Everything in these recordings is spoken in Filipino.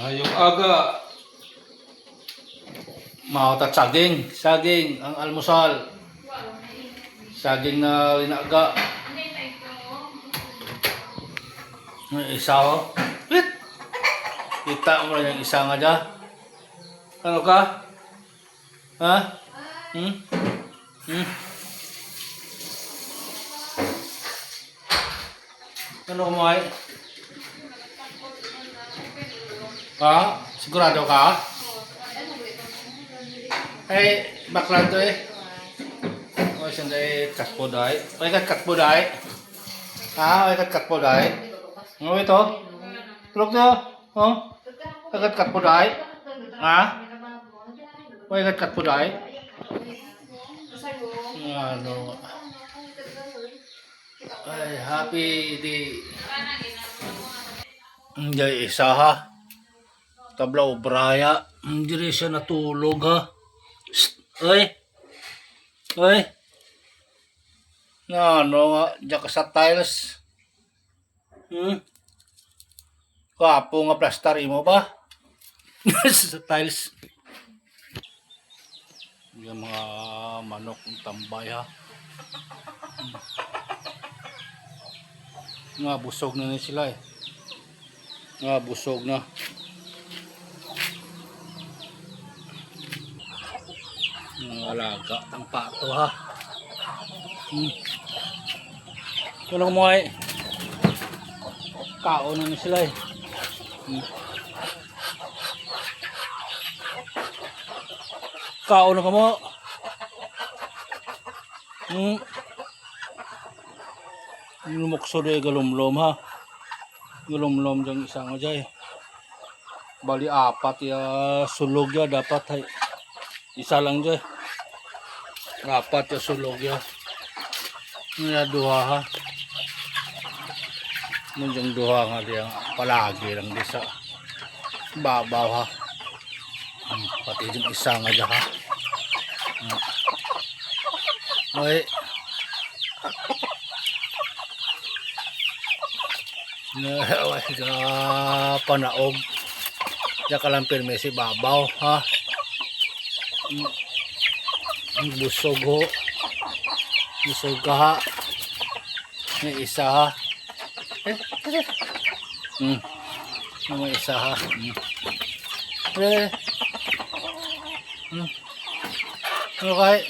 Ngayong aga, mahutat saging ang almusal. Saging na linaga. May isa ho. Wait! Kita mo lang yung isa nga dyan. Ano ka? Ha? Hmm? Hmm? Ano kumahay? Ha? Sigurado ka? Ay, baklan to eh. O, sandali, katpo dahi. O, ikat katpo dahi. Ha? O, ikat katpo dahi. Ano ito? Tulog na. O? Ikat katpo dahi. Ha? O, ikat katpo dahi. Ano? Ay, happy day. Hindi isa ha. Tabla obraya. Hindi rin siya natulog ha. Shh. Oy. Oy. Ano nga. Diyan ka sa tiles. Kapo nga plaster mo ba? Sa tiles. Yung mga manok ng tambay ha. Nga busog na sila eh. Nga busog na. Mga alaga ang pato ha. Ano mo ay kaon na sila eh. Kaon na ka mo. Lumukso doy galumlom ha. Galumlom dyan isang ajay. Bali apat ya sulog ya dapat hay. Isa lang dyan. Apat ya sulog ya. Nga duha ha. Nandiyan duha nga diya. Palagi lang di sa babaw ha. Pati yung isa nga dyan ha. Okay. Panaog. Diyan ka lang pirme si babaw ha. Busog ho. Busog ka ha. May isa ha. May isa ha. Ano kahit?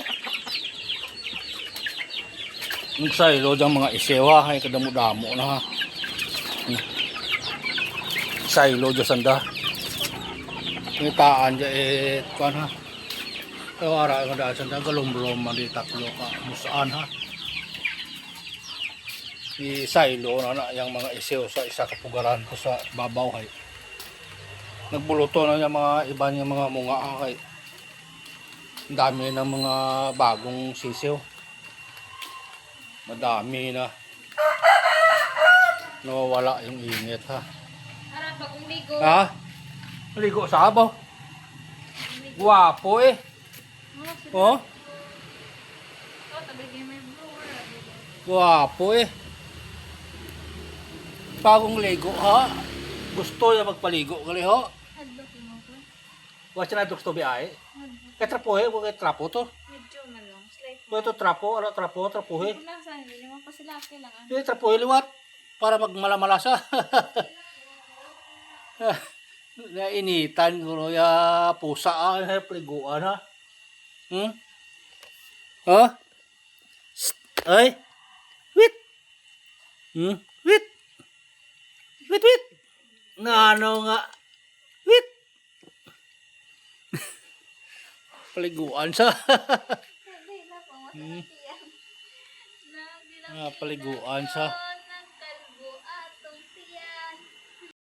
Ang saylo dyan mga isewa. Ay kadamo-damo na ha. Saylo dyan sanda. Ngitaan dyan eh. Kuan ha. Kawara nga daan sanda. Galumblom man di tatlo ka. Musaan ha. Saylo na yung mga isew sa isa kapugaran ko sa babaw hay. Nagbuluto na yung mga iba niya mga munga kay. Ang dami ng mga bagong sisiw. Madami na. Nawawala yung init ha. Harap bagong ligo. Ha? Ligo sa abaw. Guwapo eh. Oh? Guwapo eh. Bagong ligo ha. Gusto niya magpaligo gali ho. Wala na gusto biay. Kaya trapo eh, kaya trapo to. Medyo malong. Slight. Kaya to trapo, ano trapo eh. Kung lang sa hindi naman pa sila kailangan. Kaya trapo eh liwat para magmalamalasa. Nainitan ko ya pusa ah, pliguan ha. Ha? Ay. Wit. Wit. Wit. Ngano nga. Wit. Paliguan sa. Paliguan sa.